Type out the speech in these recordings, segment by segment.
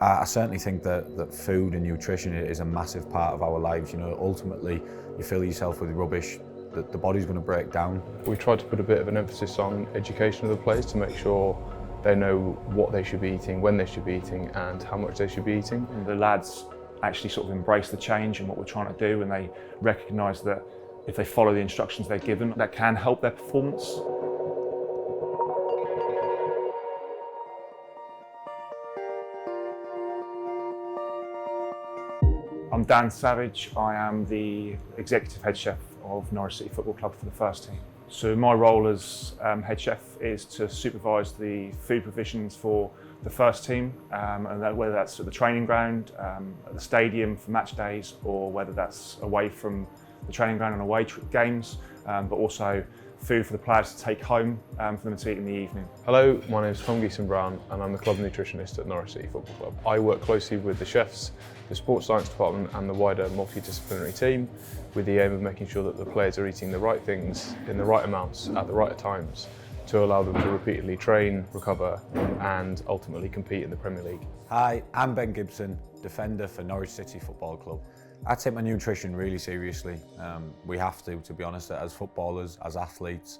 I certainly think that food and nutrition is a massive part of our lives. You know, ultimately, you fill yourself with rubbish, the body's going to break down. We tried to put a bit of an emphasis on education of the players to make sure they know what they should be eating, when they should be eating, and how much they should be eating. And the lads actually sort of embrace the change and what we're trying to do, and they recognise that if they follow the instructions they're given, that can help their performance. I'm Dan Savage. I am the executive head chef of Norwich City Football Club for the first team. So my role as head chef is to supervise the food provisions for the first team, and whether that's at the training ground, at the stadium for match days, or whether that's away from the training ground and away games, but also food for the players to take home for them to eat in the evening. Hello, my name is Tom Geeson-Brown and I'm the club nutritionist at Norwich City Football Club. I work closely with the chefs, the sports science department and the wider multidisciplinary team with the aim of making sure that the players are eating the right things in the right amounts at the right times to allow them to repeatedly train, recover and ultimately compete in the Premier League. Hi, I'm Ben Gibson, defender for Norwich City Football Club. I take my nutrition really seriously. We have to be honest, as footballers, as athletes.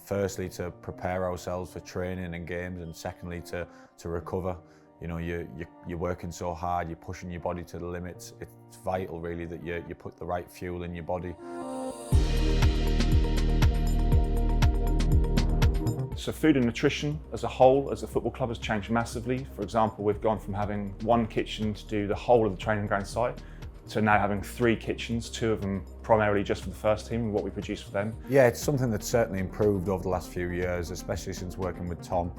Firstly, to prepare ourselves for training and games, and secondly, to recover. You know, you're working so hard, you're pushing your body to the limits. It's vital, really, that you put the right fuel in your body. So food and nutrition as a whole, as a football club, has changed massively. For example, we've gone from having one kitchen to do the whole of the training ground site, to now having 3 kitchens, 2 of them primarily just for the first team and what we produce for them. Yeah, it's something that's certainly improved over the last few years, especially since working with Tom.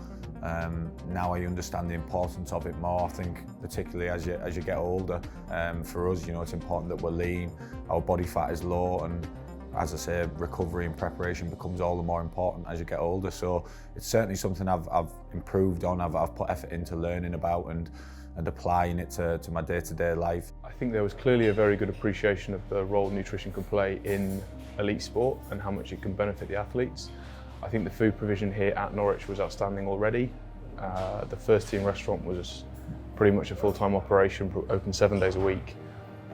Now I understand the importance of it more. I think particularly as you get older, for us, you know, it's important that we're lean, our body fat is low, and as I say, recovery and preparation becomes all the more important as you get older. So it's certainly something I've improved on, I've put effort into learning about and applying it to my day-to-day life. I think there was clearly a very good appreciation of the role nutrition can play in elite sport and how much it can benefit the athletes. I think the food provision here at Norwich was outstanding already. The first team restaurant was pretty much a full-time operation, open 7 days a week,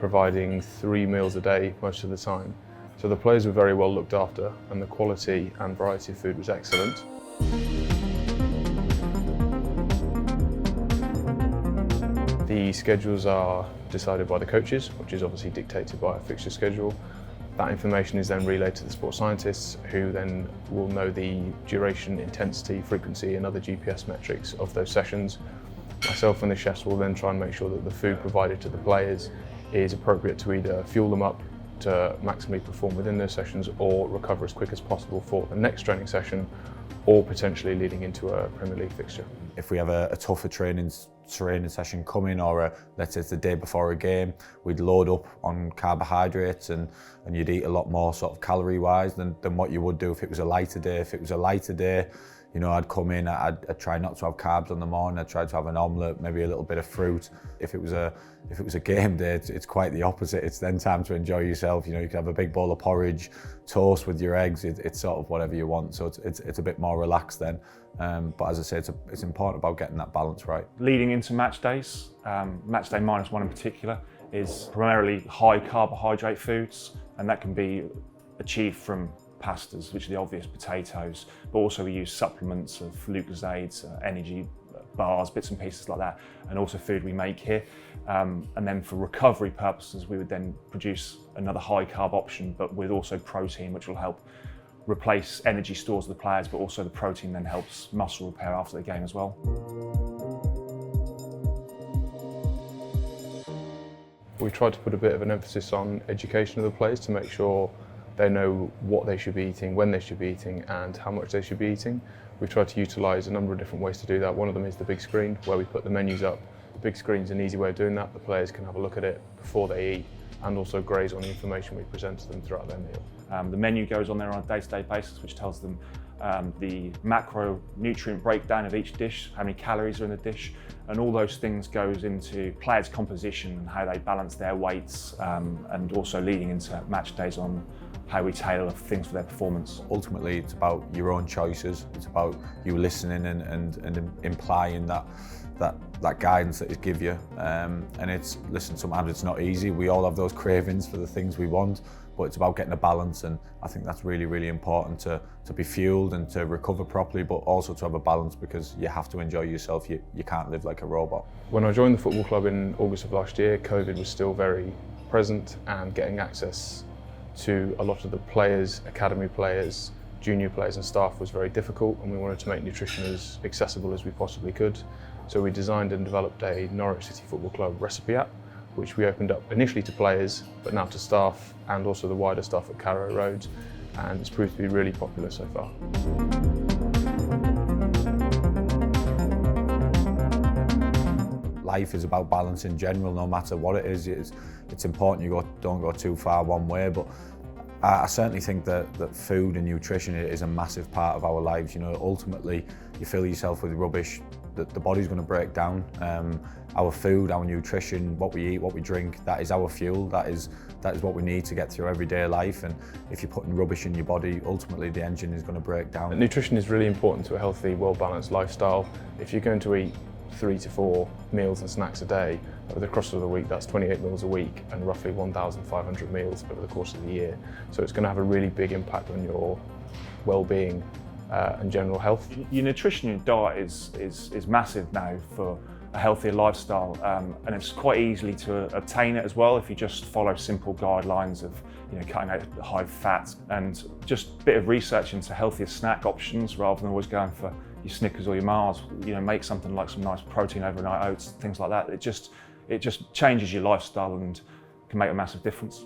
providing 3 meals a day most of the time. So the players were very well looked after and the quality and variety of food was excellent. The schedules are decided by the coaches, which is obviously dictated by a fixture schedule. That information is then relayed to the sports scientists, who then will know the duration, intensity, frequency and other GPS metrics of those sessions. Myself and the chefs will then try and make sure that the food provided to the players is appropriate to either fuel them up to maximally perform within those sessions or recover as quick as possible for the next training session, or potentially leading into a Premier League fixture. If we have a tougher training session coming, or let's say it's the day before a game, we'd load up on carbohydrates and you'd eat a lot more sort of calorie wise than what you would do if it was a lighter day. If it was a lighter day, you know, I'd come in, I'd try not to have carbs on the morning, I'd try to have an omelette, maybe a little bit of fruit. If it was a game day, it's quite the opposite. It's then time to enjoy yourself. You know, you can have a big bowl of porridge, toast with your eggs. It's sort of whatever you want. So it's a bit more relaxed then. But as I say, it's important about getting that balance right. Leading into match days, match day -1 in particular, is primarily high carbohydrate foods, and that can be achieved from pastas, which are the obvious potatoes, but also we use supplements of glucosides, energy bars, bits and pieces like that, and also food we make here. And then for recovery purposes, we would then produce another high carb option, but with also protein, which will help replace energy stores of the players, but also the protein then helps muscle repair after the game as well. We tried to put a bit of an emphasis on education of the players to make sure they know what they should be eating, when they should be eating and how much they should be eating. We've tried to utilise a number of different ways to do that. One of them is the big screen, where we put the menus up. The big screen's an easy way of doing that. The players can have a look at it before they eat and also graze on the information we present to them throughout their meal. The menu goes on there on a day-to-day basis, which tells them the macronutrient breakdown of each dish, how many calories are in the dish, and all those things goes into players' composition and how they balance their weights, and also leading into match days on how we tailor things for their performance. Ultimately, it's about your own choices. It's about you listening and implying that that guidance that it give you. And it's, listen, sometimes it's not easy. We all have those cravings for the things we want, but it's about getting a balance, and I think that's really, really important to be fueled and to recover properly, but also to have a balance, because you have to enjoy yourself. You can't live like a robot. When I joined the football club in August of last year, COVID was still very present, and getting access to a lot of the players, academy players, junior players and staff was very difficult, and we wanted to make nutrition as accessible as we possibly could. So we designed and developed a Norwich City Football Club recipe app, which we opened up initially to players, but now to staff and also the wider staff at Carrow Road, and it's proved to be really popular so far. Life is about balance in general, no matter what it is. It's important you don't go too far one way, but I certainly think that food and nutrition is a massive part of our lives. You know, ultimately, you fill yourself with rubbish, the body's going to break down. Our food, our nutrition, what we eat, what we drink, that is our fuel. That is what we need to get through everyday life. And if you're putting rubbish in your body, ultimately the engine is going to break down. Nutrition is really important to a healthy, well-balanced lifestyle. If you're going to eat 3 to 4 meals and snacks a day over the course of the week, that's 28 meals a week and roughly 1,500 meals over the course of the year. So it's going to have a really big impact on your well-being and general health. Your nutrition, your diet is massive now for a healthier lifestyle, and it's quite easily to obtain it as well if you just follow simple guidelines of, you know, cutting out high fat and just a bit of research into healthier snack options rather than always going for your Snickers or your Mars. You know, make something like some nice protein overnight oats, things like that. It just changes your lifestyle and can make a massive difference.